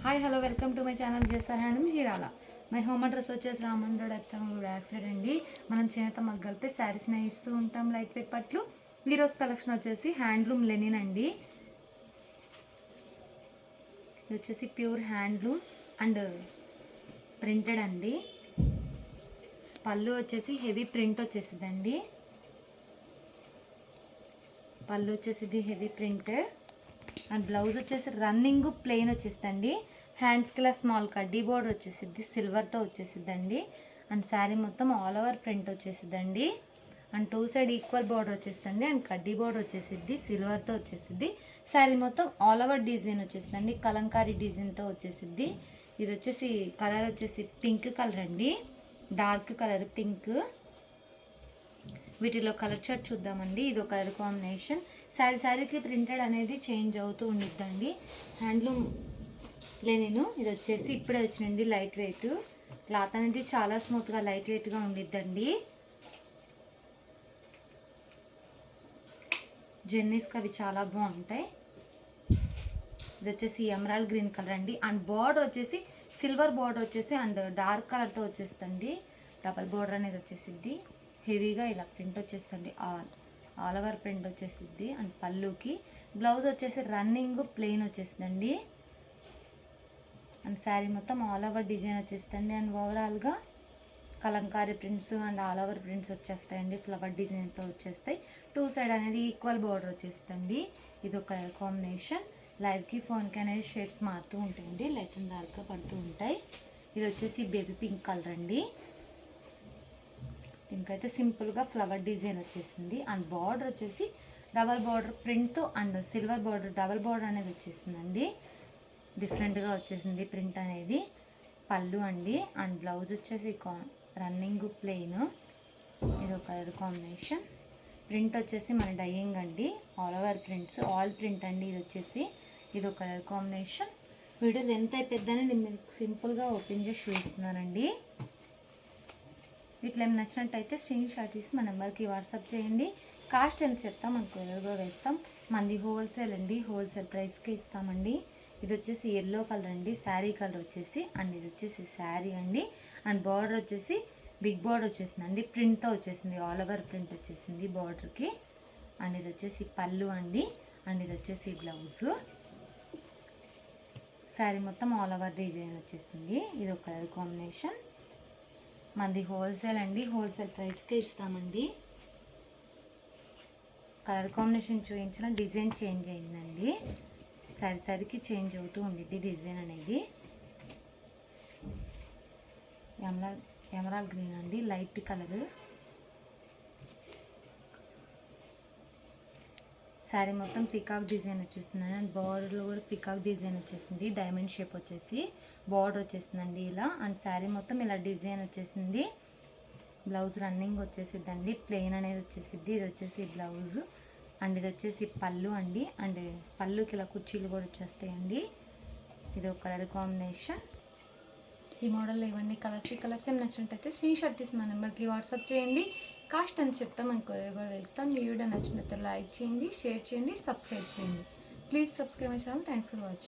Hi hello welcome to my channel చేస్తారు hand Chirala my home address వచ్చేసి Raman road ఎప్సమ్ road accident అండి. మనం చేనేత మగ్గలపై శారీస్ ఇస్తూ ఉంటాం. లైట్ వెయిట్ పట్లు. ఈరోజు కలెక్షన్ వచ్చేసి హ్యాండ్లూమ్ లెనిన్ అండి. ఇది వచ్చేసి ప్యూర్ హ్యాండ్లూమ్ అండ్ ప్రింటెడ్ అండి. పళ్ళు వచ్చేసి హెవీ ప్రింట్ వచ్చేసిందండి. పళ్ళు వచ్చేసి హెవీ ప్రింటెడ్ అండ్ బ్లౌజ్ వచ్చేసి రన్నింగ్ ప్లెయిన్ వచ్చేసిందండి. హ్యాండ్స్కి ఇలా స్మాల్ కడ్డీ బోర్డర్ వచ్చేసిద్ది, సిల్వర్తో వచ్చేసిద్దండి. అండ్ శారీ మొత్తం ఆల్ ఓవర్ ప్రింట్ వచ్చేసిద్దండి. And two side equal border వచ్చేసిందండి. అండ్ కడ్డీ బోర్డర్ వచ్చేసిద్ది, సిల్వర్తో వచ్చేసిద్ది. శారీ మొత్తం ఆల్ ఓవర్ డిజైన్ వచ్చేసిందండి, కలంకారీ డిజైన్తో వచ్చేసిద్ది. ఇది వచ్చేసి కలర్ వచ్చేసి పింక్ కలర్ అండి, డార్క్ కలర్ పింక్. వీటిలో కలర్ చార్ట్ చూద్దామండి. ఇది ఒక కలర్ కాంబినేషన్. శారీకి ప్రింటెడ్ అనేది చేంజ్ అవుతూ ఉండిద్దండి. హ్యాండ్లూమ్ లెనిన్ ఇది వచ్చేసి ఇప్పుడే వచ్చినండి. లైట్ వెయిట్ క్లాత్ అనేది చాలా స్మూత్గా లైట్ వెయిట్గా ఉండిద్దండి. జెర్నీస్కి అవి చాలా బాగుంటాయి. ఇది వచ్చేసి ఎమరాల్డ్ గ్రీన్ కలర్ అండి. అండ్ బార్డర్ వచ్చేసి సిల్వర్ బార్డర్ వచ్చేసి అండ్ డార్క్ కలర్తో వచ్చేస్తుంది. డబల్ బార్డర్ అనేది వచ్చేసిద్ది. హెవీగా ఇలా ప్రింట్ వచ్చేస్తుంది, ఆల్ ఓవర్ ప్రింట్ వచ్చేసిద్ది. అండ్ పళ్ళుకి బ్లౌజ్ వచ్చేసి రన్నింగ్ ప్లెయిన్ వచ్చేసిందండి. అండ్ శారీ మొత్తం ఆల్ ఓవర్ డిజైన్ వచ్చేస్తుంది. అండ్ ఓవరాల్గా Kalamkari prints and all over prints వచ్చేస్తాయండి. ఫ్లవర్ డిజైన్తో వచ్చేస్తాయి. టూ సైడ్ అనేది ఈక్వల్ బార్డర్ వచ్చేస్తుంది. ఇది ఒక కలర్ కాంబినేషన్. లైవ్కి ఫోన్కి అనేది షేడ్స్ మారుతూ ఉంటాయండి, లైట్ అండ్ డార్క్గా పడుతూ ఉంటాయి. ఇది వచ్చేసి బేబీ పింక్ కలర్ అండి. దీనికైతే సింపుల్గా ఫ్లవర్ డిజైన్ వచ్చేసింది. అండ్ బార్డర్ వచ్చేసి double border print and silver border double border అనేది వచ్చేసిందండి. డిఫరెంట్గా వచ్చేసింది ప్రింట్ అనేది. పళ్ళు అండి. అండ్ బ్లౌజ్ వచ్చేసి రన్నింగ్ ప్లెయిన్. ఇది ఒక కలర్ కాంబినేషన్. ప్రింట్ వచ్చేసి మన డైయింగ్ అండి, all over prints all print అండి. ఇది వచ్చేసి ఇది ఒక కలర్ కాంబినేషన్. వీడియో లెంత్ అయిపోద్దని నేను మీకు సింపుల్గా ఓపెన్ చేసి చూపిస్తున్నానండి. వీటిలో ఏమి నచ్చినట్టయితే స్క్రీన్ షాట్ తీసి మా నెంబర్కి వాట్సాప్ చేయండి. కాస్ట్ ఎంత చెప్తాం మనకు ఎదురుగా వేస్తాం. మంది హోల్సేల్ అండి, హోల్సేల్ ప్రైస్కి ఇస్తామండి. ఇది వచ్చేసి ఎల్లో కలర్ అండి, శారీ కలర్ వచ్చేసి. అండ్ ఇది వచ్చేసి శారీ అండి. అండ్ బార్డర్ వచ్చేసి బిగ్ బార్డర్ వచ్చేసిందండి, ప్రింట్తో వచ్చేసింది, ఆల్ ఓవర్ ప్రింట్ వచ్చేసింది బార్డర్కి. అండ్ ఇది వచ్చేసి పళ్ళు అండి. అండ్ ఇది వచ్చేసి బ్లౌజ్. శారీ మొత్తం ఆల్ ఓవర్ డిజైన్ వచ్చేసింది. ఇది ఒక కలర్ కాంబినేషన్. మంది హోల్సేల్ అండి, హోల్సేల్ ప్రైస్కే ఇస్తామండి. కలర్ కాంబినేషన్ చూపించిన డిజైన్ చేంజ్ అయిందండి. శారీకి చేంజ్ అవుతూ ఉండిద్ది డిజైన్ అనేది. ఎమరాల్డ్ గ్రీన్ అండి, లైట్ కలర్. శారీ మొత్తం పికాక్ డిజైన్ వచ్చేస్తుంది. అండ్ బార్డర్లో కూడా పికాక్ డిజైన్ వచ్చేసింది, డైమండ్ షేప్ వచ్చేసి బార్డర్ వచ్చేసిందండి ఇలా. అండ్ శారీ మొత్తం ఇలా డిజైన్ వచ్చేసింది. బ్లౌజ్ రన్నింగ్ వచ్చేసిద్దండి, ప్లెయిన్ అనేది వచ్చేసిద్ది. ఇది వచ్చేసి బ్లౌజ్. అండ్ ఇది వచ్చేసి పళ్ళు అండి. అండ్ పళ్ళుకి ఇలా కుర్చీలు కూడా వచ్చేస్తాయండి. ఇది ఒక కలర్ కాంబినేషన్. ఈ మోడల్లో ఇవన్నీ కలర్స్ ఏం నచ్చినట్టయితే స్క్రీన్ షాట్ తీసి మా నెంబర్కి వాట్సాప్ చేయండి. కాస్ట్ అని చెప్తాం, మనకు ఎవరు వేస్తాం. మీ వీడియో నచ్చినట్లయితే లైక్ చేయండి, షేర్ చేయండి, సబ్స్క్రైబ్ చేయండి. Please subscribe my channel. Thanks for watching.